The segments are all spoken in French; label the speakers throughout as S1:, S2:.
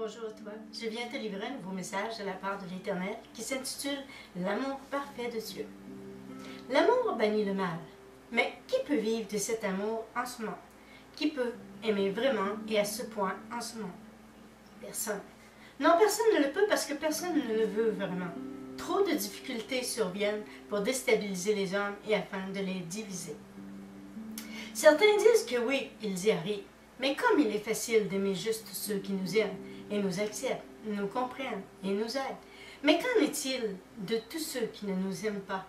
S1: bonjour à toi. Je viens te livrer un nouveau message de la part de l'Éternel qui s'intitule « L'amour parfait de Dieu ». L'amour bannit le mal. Mais qui peut vivre de cet amour en ce moment? Qui peut aimer vraiment et à ce point en ce moment? Personne. Non, personne ne le peut parce que personne ne le veut vraiment. Trop de difficultés surviennent pour déstabiliser les hommes et afin de les diviser. Certains disent que oui, ils y arrivent. Mais comme il est facile d'aimer juste ceux qui nous aiment et nous acceptent, nous comprennent et nous aident. Mais qu'en est-il de tous ceux qui ne nous aiment pas,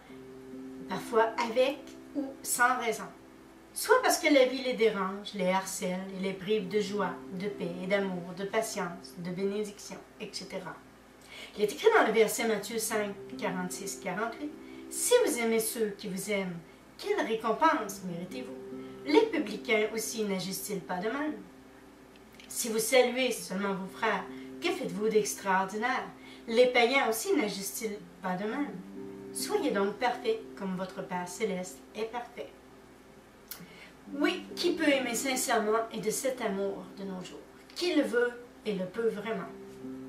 S1: parfois avec ou sans raison? Soit parce que la vie les dérange, les harcèle et les prive de joie, de paix et d'amour, de patience, de bénédiction, etc. Il est écrit dans le verset Matthieu 5, 46-48, « Si vous aimez ceux qui vous aiment, quelle récompense méritez-vous? Les publicains aussi n'agissent-ils pas de même? Si vous saluez seulement vos frères, que faites-vous d'extraordinaire? Les païens aussi n'agissent-ils pas de même? Soyez donc parfaits comme votre Père céleste est parfait. » Oui, qui peut aimer sincèrement et de cet amour de nos jours? Qui le veut et le peut vraiment?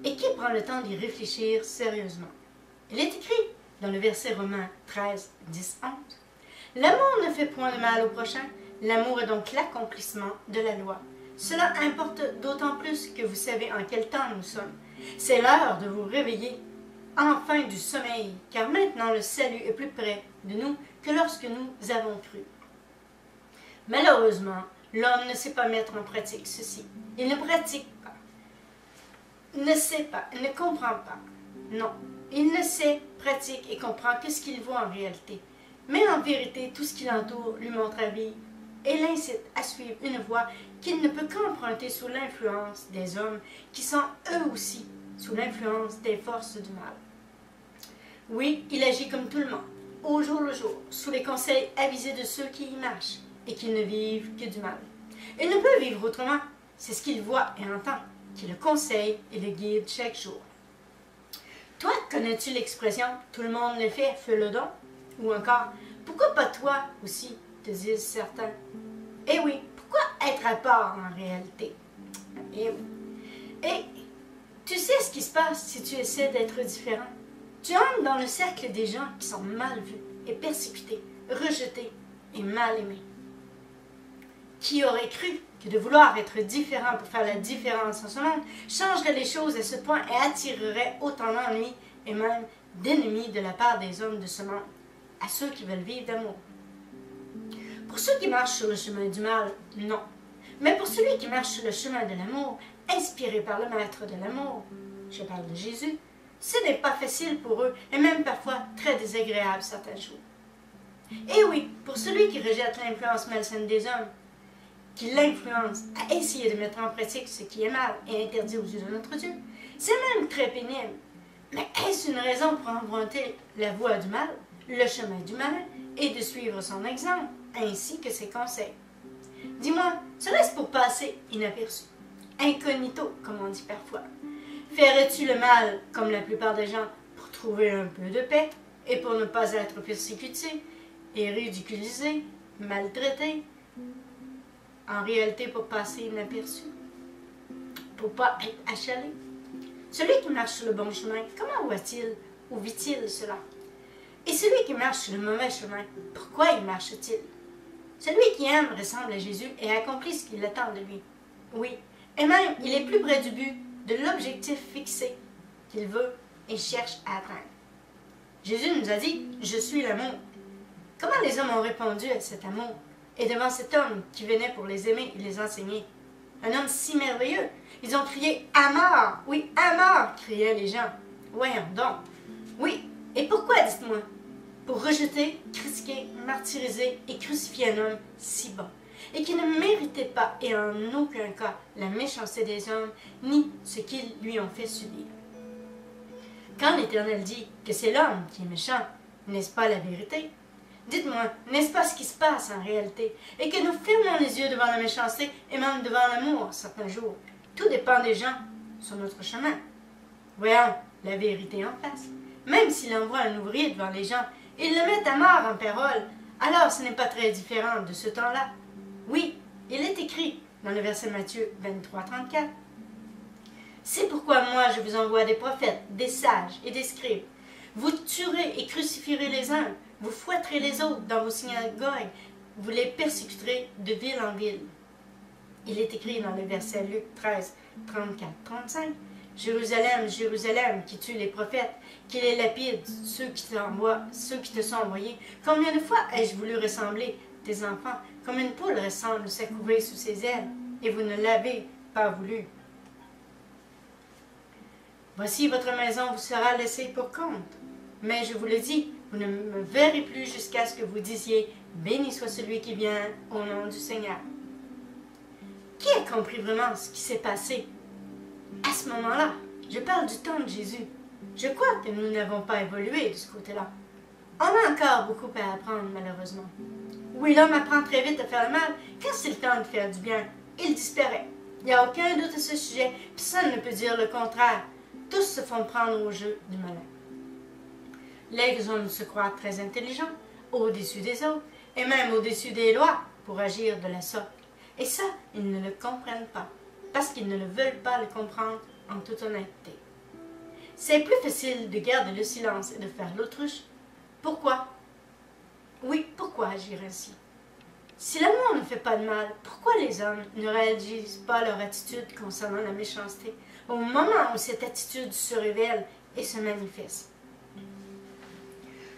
S1: Et qui prend le temps d'y réfléchir sérieusement? Il est écrit dans le verset Romains 13, 10, 11. « L'amour ne fait point de mal au prochain. L'amour est donc l'accomplissement de la loi. Cela importe d'autant plus que vous savez en quel temps nous sommes. C'est l'heure de vous réveiller enfin du sommeil, car maintenant le salut est plus près de nous que lorsque nous avons cru. » Malheureusement, l'homme ne sait pas mettre en pratique ceci. Il ne pratique pas, ne sait pas, ne comprend pas. Non, il ne sait, pratique et comprend que ce qu'il voit en réalité. Mais en vérité, tout ce qui l'entoure lui montre à vivre et l'incite à suivre une voie qu'il ne peut qu'emprunter sous l'influence des hommes qui sont eux aussi sous l'influence des forces du mal. Oui, il agit comme tout le monde, au jour le jour, sous les conseils avisés de ceux qui y marchent et qui ne vivent que du mal. Il ne peut vivre autrement, c'est ce qu'il voit et entend, qui le conseille et le guide chaque jour. Toi, connais-tu l'expression « tout le monde le fait, fais-le donc » ou encore « pourquoi pas toi aussi » te disent certains. Eh oui, pourquoi être à part en réalité? Eh oui. Et tu sais ce qui se passe si tu essaies d'être différent? Tu entres dans le cercle des gens qui sont mal vus et persécutés, rejetés et mal aimés. Qui aurait cru que de vouloir être différent pour faire la différence en ce monde changerait les choses à ce point et attirerait autant d'ennuis et même d'ennemis de la part des hommes de ce monde à ceux qui veulent vivre d'amour? Pour ceux qui marchent sur le chemin du mal, non. Mais pour celui qui marche sur le chemin de l'amour, inspiré par le maître de l'amour, je parle de Jésus, ce n'est pas facile pour eux et même parfois très désagréable certains jours. Et oui, pour celui qui rejette l'influence malsaine des hommes, qui l'influence à essayer de mettre en pratique ce qui est mal et interdit aux yeux de notre Dieu, c'est même très pénible. Mais est-ce une raison pour emprunter la voie du mal, le chemin du mal, et de suivre son exemple, ainsi que ses conseils? Dis-moi, serait-ce pour passer inaperçu, incognito, comme on dit parfois? Ferais-tu le mal, comme la plupart des gens, pour trouver un peu de paix, et pour ne pas être persécuté, et ridiculisé, maltraité? En réalité, pour passer inaperçu, pour pas être achalé? Celui qui marche sur le bon chemin, comment voit-il ou vit-il cela? Et celui qui marche sur le mauvais chemin, pourquoi y marche-t-il? Celui qui aime ressemble à Jésus et accomplit ce qu'il attend de lui. Oui, et même il est plus près du but, de l'objectif fixé qu'il veut et cherche à atteindre. Jésus nous a dit « Je suis l'amour ». Comment les hommes ont répondu à cet amour et devant cet homme qui venait pour les aimer et les enseigner? Un homme si merveilleux. Ils ont crié « À mort !» Oui, à mort, criaient les gens. Voyons donc. Oui, et pourquoi, dites-moi? Pour rejeter, critiquer, martyriser et crucifier un homme si bon, et qui ne méritait pas et en aucun cas la méchanceté des hommes, ni ce qu'ils lui ont fait subir. Quand l'Éternel dit que c'est l'homme qui est méchant, n'est-ce pas la vérité? Dites-moi, n'est-ce pas ce qui se passe en réalité? Et que nous fermons les yeux devant la méchanceté et même devant l'amour certains jours. Tout dépend des gens sur notre chemin. Voyons la vérité en face. Même s'il envoie un ouvrier devant les gens, ils le mettent à mort en parole, alors ce n'est pas très différent de ce temps-là. Oui, il est écrit dans le verset Matthieu 23, 34. C'est pourquoi moi je vous envoie des prophètes, des sages et des scribes. Vous tuerez et crucifierez les uns, vous fouetterez les autres dans vos synagogues, vous les persécuterez de ville en ville. Il est écrit dans le verset Luc 13, 34-35, « Jérusalem, Jérusalem, qui tue les prophètes, qui les lapide, ceux qui te sont envoyés. Combien de fois ai-je voulu ressembler tes enfants, comme une poule ressemble sa couvée sous ses ailes, et vous ne l'avez pas voulu. Voici votre maison vous sera laissée pour compte. Mais je vous le dis, vous ne me verrez plus jusqu'à ce que vous disiez, béni soit celui qui vient au nom du Seigneur. » Qui a compris vraiment ce qui s'est passé à ce moment-là? Je parle du temps de Jésus. Je crois que nous n'avons pas évolué de ce côté-là. On a encore beaucoup à apprendre, malheureusement. Oui, l'homme apprend très vite à faire le mal. Quand c'est le temps de faire du bien, il disparaît. Il n'y a aucun doute à ce sujet, personne ne peut dire le contraire. Tous se font prendre au jeu du malin. Les hommes se croient très intelligents, au-dessus des autres, et même au-dessus des lois, pour agir de la sorte. Et ça, ils ne le comprennent pas, parce qu'ils ne le veulent pas le comprendre en toute honnêteté. C'est plus facile de garder le silence et de faire l'autruche. Pourquoi? Oui, pourquoi agir ainsi? Si l'amour ne fait pas de mal, pourquoi les hommes ne réalisent pas leur attitude concernant la méchanceté au moment où cette attitude se révèle et se manifeste?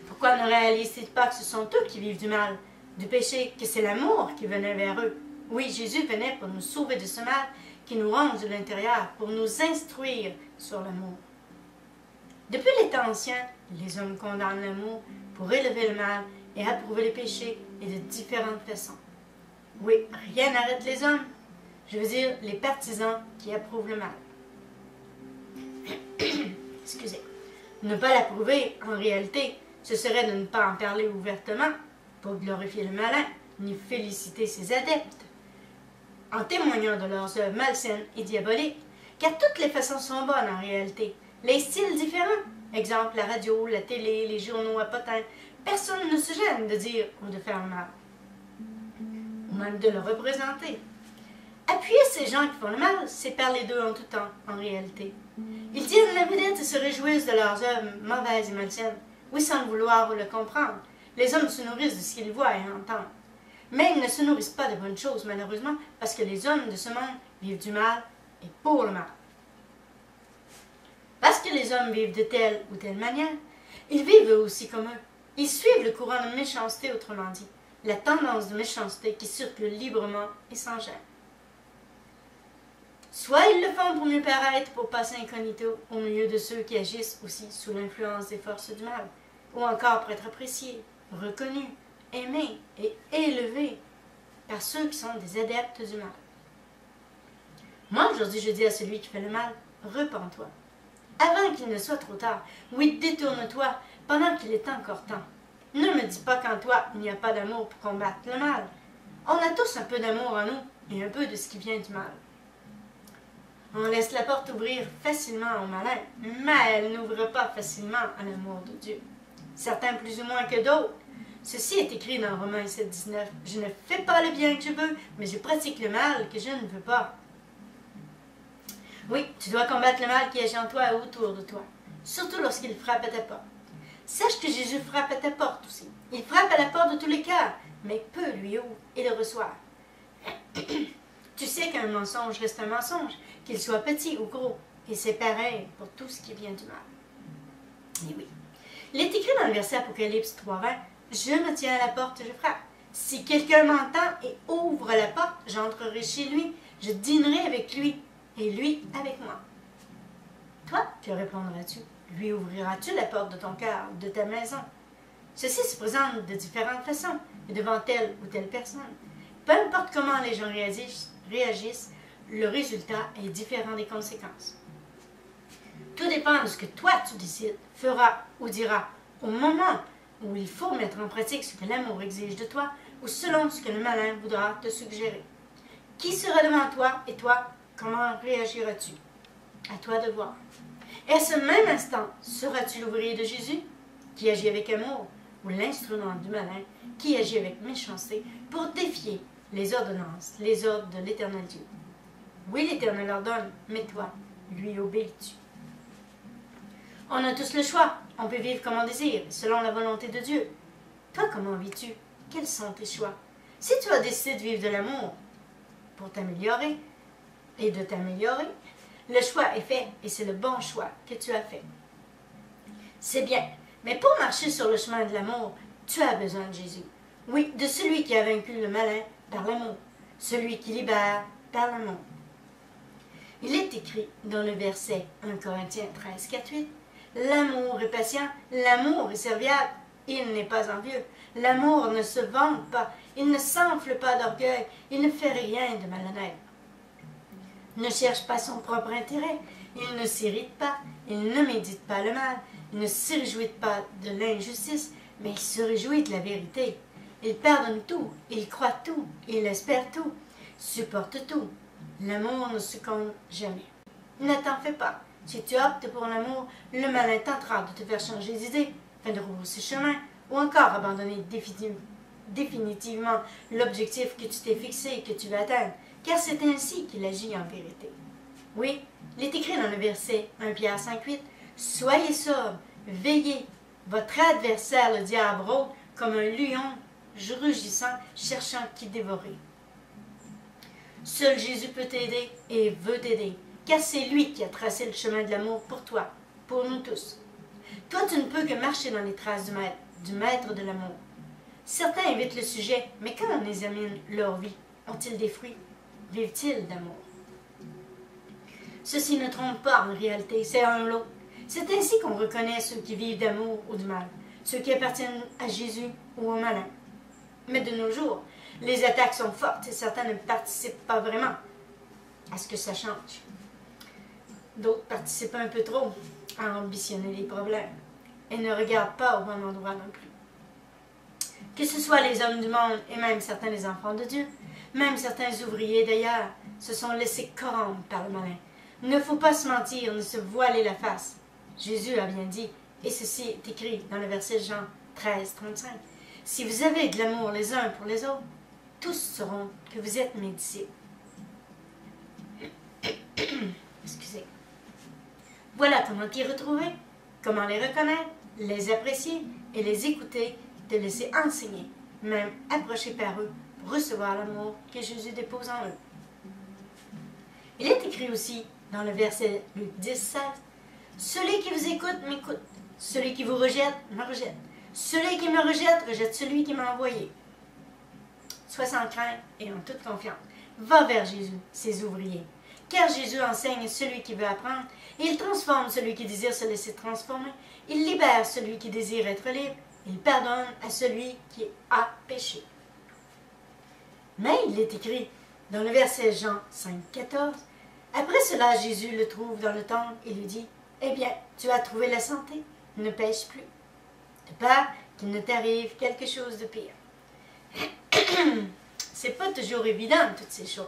S1: Pourquoi ne réalisent-ils pas que ce sont eux qui vivent du mal, du péché, que c'est l'amour qui venait vers eux? Oui, Jésus venait pour nous sauver de ce mal qui nous ronge de l'intérieur, pour nous instruire sur l'amour. Depuis les temps anciens, les hommes condamnent l'amour pour élever le mal et approuver les péchés et de différentes façons. Oui, rien n'arrête les hommes, je veux dire les partisans qui approuvent le mal. Excusez. Ne pas l'approuver, en réalité, ce serait de ne pas en parler ouvertement, pour glorifier le malin, ni féliciter ses adeptes, en témoignant de leurs œuvres malsaines et diaboliques, car toutes les façons sont bonnes en réalité. Les styles différents, exemple la radio, la télé, les journaux à potins, personne ne se gêne de dire ou de faire mal, ou même de le représenter. Appuyer ces gens qui font le mal, c'est parler d'eux en tout temps, en réalité. Ils tiennent la vedette et se réjouissent de leurs œuvres mauvaises et malsaines, oui, sans le vouloir ou le comprendre. Les hommes se nourrissent de ce qu'ils voient et entendent. Mais ils ne se nourrissent pas de bonnes choses, malheureusement, parce que les hommes de ce monde vivent du mal et pour le mal. Parce que les hommes vivent de telle ou telle manière, ils vivent eux aussi comme eux. Ils suivent le courant de méchanceté, autrement dit, la tendance de méchanceté qui circule librement et sans gêne. Soit ils le font pour mieux paraître, pour passer incognito au milieu de ceux qui agissent aussi sous l'influence des forces du mal, ou encore pour être appréciés, reconnus, aimés et élevés par ceux qui sont des adeptes du mal. Moi, aujourd'hui, je dis à celui qui fait le mal, repens-toi, avant qu'il ne soit trop tard. Oui, détourne-toi, pendant qu'il est encore temps. Ne me dis pas qu'en toi, il n'y a pas d'amour pour combattre le mal. On a tous un peu d'amour en nous, et un peu de ce qui vient du mal. On laisse la porte ouvrir facilement au malin, mais elle n'ouvre pas facilement à l'amour de Dieu. Certains plus ou moins que d'autres. Ceci est écrit dans Romains 7,19. « Je ne fais pas le bien que je veux, mais je pratique le mal que je ne veux pas. » Oui, tu dois combattre le mal qui agit en toi et autour de toi, surtout lorsqu'il frappe à ta porte. Sache que Jésus frappe à ta porte aussi. Il frappe à la porte de tous les cœurs, mais peu lui ouvre et le reçoit. Tu sais qu'un mensonge reste un mensonge, qu'il soit petit ou gros, et c'est pareil pour tout ce qui vient du mal. Et oui. Il est écrit dans le verset Apocalypse 3,20 « Je me tiens à la porte et je frappe. Si quelqu'un m'entend et ouvre la porte, j'entrerai chez lui, je dînerai avec lui, et lui avec moi. » Toi, que répondras-tu? Lui ouvriras-tu la porte de ton cœur, de ta maison? Ceci se présente de différentes façons, et devant telle ou telle personne. Peu importe comment les gens réagissent, le résultat est différent des conséquences. Tout dépend de ce que toi tu décides, feras ou diras au moment où il faut mettre en pratique ce que l'amour exige de toi ou selon ce que le malin voudra te suggérer. Qui sera devant toi et toi, comment réagiras-tu? À toi de voir. Et à ce même instant, seras-tu l'ouvrier de Jésus qui agit avec amour ou l'instrument du malin qui agit avec méchanceté pour défier les ordonnances, les ordres de l'Éternel Dieu? Oui, l'Éternel ordonne, mais toi, lui obéis-tu? On a tous le choix. On peut vivre comme on désire, selon la volonté de Dieu. Toi, comment vis-tu? Quels sont tes choix? Si tu as décidé de vivre de l'amour pour t'améliorer et de t'améliorer, le choix est fait et c'est le bon choix que tu as fait. C'est bien, mais pour marcher sur le chemin de l'amour, tu as besoin de Jésus. Oui, de celui qui a vaincu le malin par l'amour, celui qui libère par l'amour. Il est écrit dans le verset 1 Corinthiens 13, 4, 8, « L'amour est patient, l'amour est serviable, il n'est pas envieux. L'amour ne se vante pas, il ne s'enfle pas d'orgueil, il ne fait rien de malhonnête. Ne cherche pas son propre intérêt, il ne s'irrite pas, il ne médite pas le mal, il ne se réjouit pas de l'injustice, mais il se réjouit de la vérité. Il pardonne tout, il croit tout, il espère tout, supporte tout. L'amour ne succombe jamais. Ne t'en fais pas. Si tu optes pour l'amour, le malin tentera de te faire changer d'idée, afin de rebrousser chemin, ou encore abandonner définitivement l'objectif que tu t'es fixé et que tu veux atteindre, car c'est ainsi qu'il agit en vérité. Oui, il est écrit dans le verset 1 Pierre 5,8 « Soyez sobres, veillez, votre adversaire le diable rôde comme un lion rugissant, cherchant qui dévorer. » Seul Jésus peut t'aider et veut t'aider, car c'est lui qui a tracé le chemin de l'amour pour toi, pour nous tous. Toi, tu ne peux que marcher dans les traces du maître de l'amour. Certains évitent le sujet, mais quand on examine leur vie, ont-ils des fruits? Vivent-ils d'amour? Ceci ne trompe pas en réalité, c'est un lot. C'est ainsi qu'on reconnaît ceux qui vivent d'amour ou du mal, ceux qui appartiennent à Jésus ou au malin. Mais de nos jours, les attaques sont fortes et certains ne participent pas vraiment à ce que ça change. D'autres participent un peu trop à ambitionner les problèmes et ne regardent pas au bon endroit non plus. Que ce soit les hommes du monde et même certains des enfants de Dieu, même certains ouvriers d'ailleurs, se sont laissés corrompre par le malin. Il ne faut pas se mentir, ne se voiler la face. Jésus a bien dit, et ceci est écrit dans le verset Jean 13, 35. Si vous avez de l'amour les uns pour les autres, tous sauront que vous êtes mes disciples. Excusez. Voilà comment t'y retrouver, comment les reconnaître, les apprécier et les écouter, te laisser enseigner, même approcher par eux pour recevoir l'amour que Jésus dépose en eux. Il est écrit aussi dans le verset Luc 10, 16, « Celui qui vous écoute m'écoute, celui qui vous rejette me rejette, celui qui me rejette rejette celui qui m'a envoyé. » Sois sans crainte et en toute confiance. Va vers Jésus, ses ouvriers. Car Jésus enseigne celui qui veut apprendre, et il transforme celui qui désire se laisser transformer. Il libère celui qui désire être libre. Il pardonne à celui qui a péché. Mais il est écrit dans le verset Jean 5, 14, « Après cela, Jésus le trouve dans le temple et lui dit, « Eh bien, tu as trouvé la santé, ne pêche plus, de peur qu'il ne t'arrive quelque chose de pire. » C'est pas toujours évident, toutes ces choses.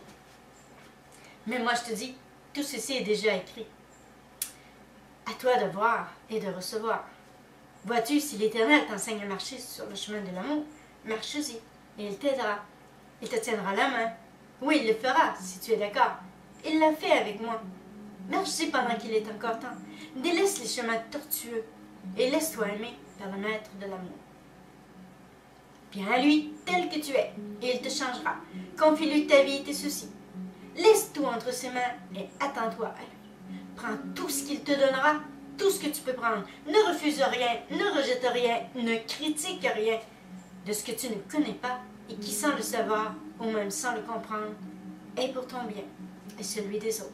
S1: Mais moi, je te dis, tout ceci est déjà écrit. À toi de voir et de recevoir. Vois-tu, si l'Éternel t'enseigne à marcher sur le chemin de l'amour, marche-y, et il t'aidera. Il te tiendra la main. Oui, il le fera, si tu es d'accord. Il l'a fait avec moi. Marche-y pendant qu'il est encore temps. Délaisse les chemins tortueux, et laisse-toi aimer par le maître de l'amour. Viens à lui, tel que tu es, et il te changera. Confie-lui ta vie et tes soucis. Laisse tout entre ses mains et attends-toi à lui. Prends tout ce qu'il te donnera, tout ce que tu peux prendre. Ne refuse rien, ne rejette rien, ne critique rien de ce que tu ne connais pas et qui, sans le savoir ou même sans le comprendre, est pour ton bien et celui des autres.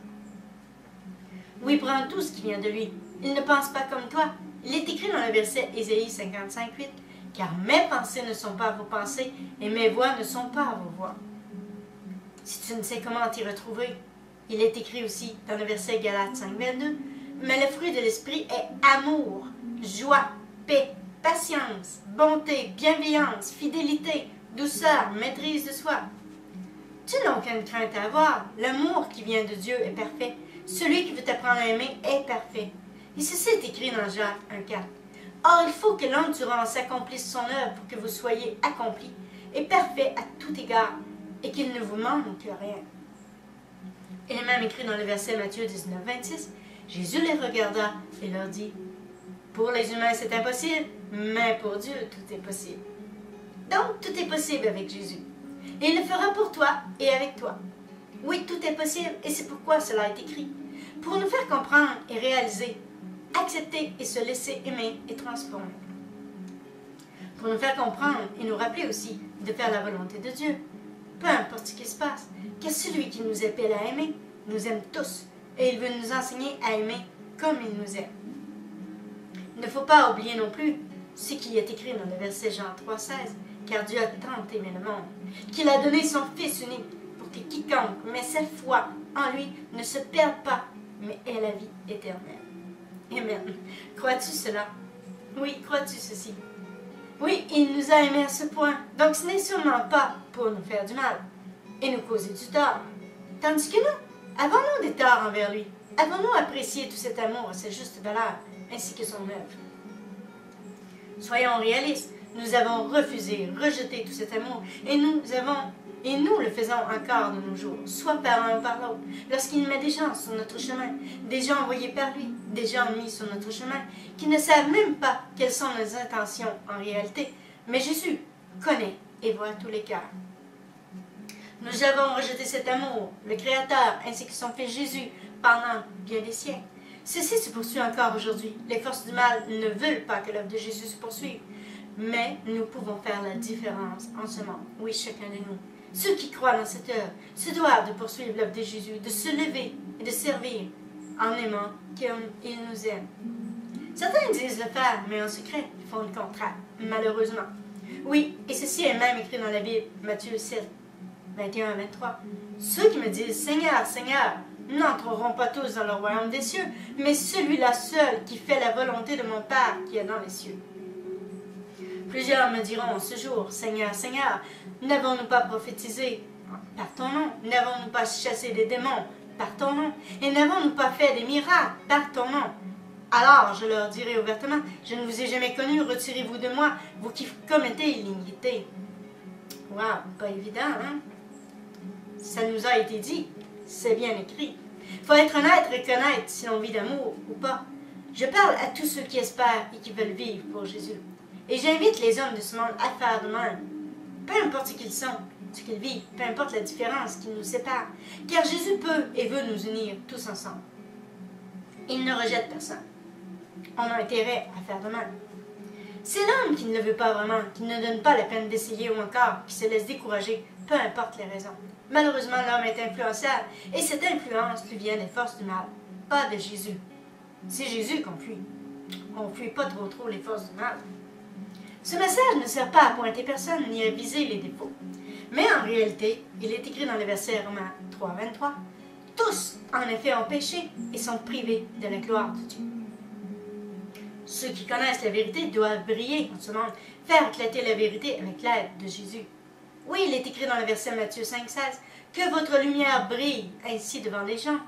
S1: Oui, prends tout ce qui vient de lui. Il ne pense pas comme toi. Il est écrit dans le verset Ésaïe 55, 8. « Car mes pensées ne sont pas vos pensées et mes voix ne sont pas vos voix. » Si tu ne sais comment t'y retrouver, il est écrit aussi dans le verset Galates 5, 22. « Mais le fruit de l'esprit est amour, joie, paix, patience, bonté, bienveillance, fidélité, douceur, maîtrise de soi. » Tu n'as aucune crainte à avoir. L'amour qui vient de Dieu est parfait. Celui qui veut t'apprendre à aimer est parfait. Et ceci est écrit dans Jacques 1,4. Or, il faut que l'endurance accomplisse son œuvre pour que vous soyez accomplis et parfaits à tout égard, et qu'il ne vous manque rien. Il est même écrit dans le verset Matthieu 19, 26. Jésus les regarda et leur dit, « Pour les humains, c'est impossible, mais pour Dieu, tout est possible. » Donc, tout est possible avec Jésus. Et il le fera pour toi et avec toi. Oui, tout est possible et c'est pourquoi cela est écrit. Pour nous faire comprendre et réaliser, accepter et se laisser aimer et transformer. Pour nous faire comprendre et nous rappeler aussi de faire la volonté de Dieu. Peu importe ce qui se passe, car celui qui nous appelle à aimer nous aime tous et il veut nous enseigner à aimer comme il nous aime. Il ne faut pas oublier non plus ce qui est écrit dans le verset Jean 3,16, car Dieu a tant aimé le monde, qu'il a donné son Fils unique pour que quiconque met sa foi en lui ne se perde pas, mais ait la vie éternelle. Amen. Crois-tu cela? Oui, crois-tu ceci? Oui, il nous a aimés à ce point, donc ce n'est sûrement pas pour nous faire du mal et nous causer du tort. Tandis que nous, avons-nous des torts envers lui? Avons-nous apprécié tout cet amour à sa juste valeur, ainsi que son œuvre? Soyons réalistes, nous avons refusé, rejeté tout cet amour, et nous le faisons encore de nos jours, soit par l'un ou par l'autre, lorsqu'il met des gens sur notre chemin, des gens envoyés par lui, des gens mis sur notre chemin, qui ne savent même pas quelles sont nos intentions en réalité, mais Jésus connaît et voit tous les cœurs. Nous avons rejeté cet amour, le Créateur, ainsi que son Fils Jésus, pendant bien des siècles. Ceci se poursuit encore aujourd'hui. Les forces du mal ne veulent pas que l'œuvre de Jésus se poursuive. Mais nous pouvons faire la différence en ce monde. Oui, chacun de nous. Ceux qui croient dans cette œuvre se doivent de poursuivre l'œuvre de Jésus, de se lever et de servir en aimant comme il nous aime. Certains disent le faire, mais en secret, ils font le contraire, malheureusement. Oui, et ceci est même écrit dans la Bible, Matthieu 7, 21 à 23. Ceux qui me disent « Seigneur, Seigneur », n'entreront pas tous dans le royaume des cieux, mais celui-là seul qui fait la volonté de mon Père qui est dans les cieux. Plusieurs me diront ce jour, Seigneur, Seigneur, n'avons-nous pas prophétisé par ton nom? N'avons-nous pas chassé des démons par ton nom? Et n'avons-nous pas fait des miracles par ton nom? Alors je leur dirai ouvertement, je ne vous ai jamais connu, retirez-vous de moi, vous qui commettez l'iniquité. Waouh, pas évident, hein? Ça nous a été dit, c'est bien écrit. Il faut être honnête et reconnaître si l'on vit d'amour ou pas. Je parle à tous ceux qui espèrent et qui veulent vivre pour Jésus. Et j'invite les hommes de ce monde à faire de même. Peu importe ce qu'ils sont, ce qu'ils vivent, peu importe la différence qui nous sépare, car Jésus peut et veut nous unir tous ensemble. Il ne rejette personne. On a intérêt à faire de même. C'est l'homme qui ne le veut pas vraiment, qui ne donne pas la peine d'essayer ou encore qui se laisse décourager, peu importe les raisons. Malheureusement, l'homme est influençable et cette influence lui vient des forces du mal, pas de Jésus. C'est Jésus qu'on fuit. On ne fuit pas trop les forces du mal. Ce message ne sert pas à pointer personne ni à viser les défauts. Mais en réalité, il est écrit dans le verset Romains 3, 23. Tous, en effet, ont péché et sont privés de la gloire de Dieu. Ceux qui connaissent la vérité doivent briller en ce monde, faire éclater la vérité avec l'aide de Jésus. Oui, il est écrit dans le verset Matthieu 5, 16, que votre lumière brille ainsi devant les gens,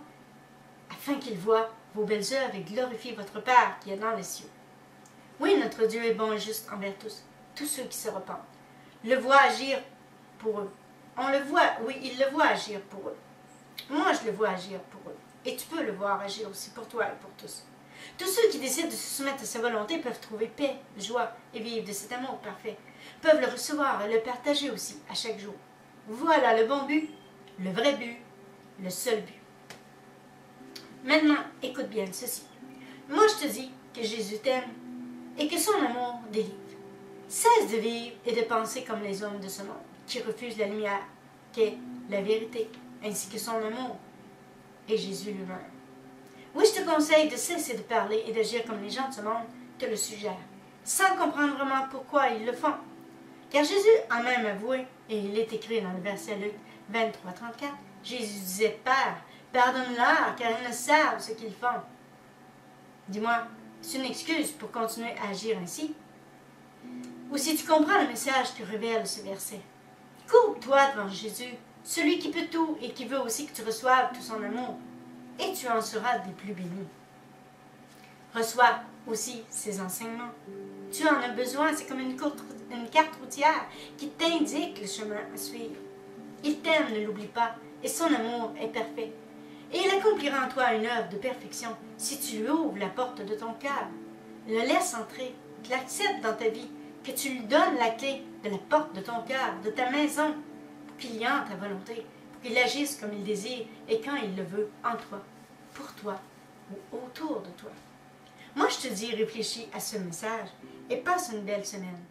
S1: afin qu'ils voient vos belles œuvres et glorifient votre Père qui est dans les cieux. Oui, notre Dieu est bon et juste envers tous ceux qui se repentent. Le voit agir pour eux. On le voit, oui, il le voit agir pour eux. Moi, je le vois agir pour eux. Et tu peux le voir agir aussi pour toi et pour tous. Tous ceux qui décident de se soumettre à sa volonté peuvent trouver paix, joie et vivre de cet amour parfait. Peuvent le recevoir et le partager aussi à chaque jour. Voilà le bon but, le vrai but, le seul but. Maintenant, écoute bien ceci. Moi, je te dis que Jésus t'aime et que son amour délivre. Cesse de vivre et de penser comme les hommes de ce monde, qui refusent la lumière, qu'est la vérité, ainsi que son amour, et Jésus lui-même. Oui, je te conseille de cesser de parler et d'agir comme les gens de ce monde te le suggèrent, sans comprendre vraiment pourquoi ils le font. Car Jésus a même avoué, et il est écrit dans le verset Luc 23, 34, Jésus disait, « Père, pardonne-leur, car ils ne savent ce qu'ils font. » Dis-moi, c'est une excuse pour continuer à agir ainsi? Ou si tu comprends le message que révèle ce verset, courbe-toi devant Jésus, celui qui peut tout et qui veut aussi que tu reçoives tout son amour, et tu en seras des plus bénis. Reçois aussi ses enseignements. Tu en as besoin, c'est comme une carte routière qui t'indique le chemin à suivre. Il t'aime, ne l'oublie pas, et son amour est parfait. Et il accomplira en toi une œuvre de perfection si tu lui ouvres la porte de ton cœur, le laisses entrer, que tu l'acceptes dans ta vie, que tu lui donnes la clé de la porte de ton cœur, de ta maison, pour qu'il y entre ta volonté, pour qu'il agisse comme il désire et quand il le veut, en toi, pour toi ou autour de toi. Moi, je te dis, réfléchis à ce message et passe une belle semaine.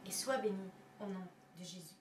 S1: Et sois béni au nom de Jésus.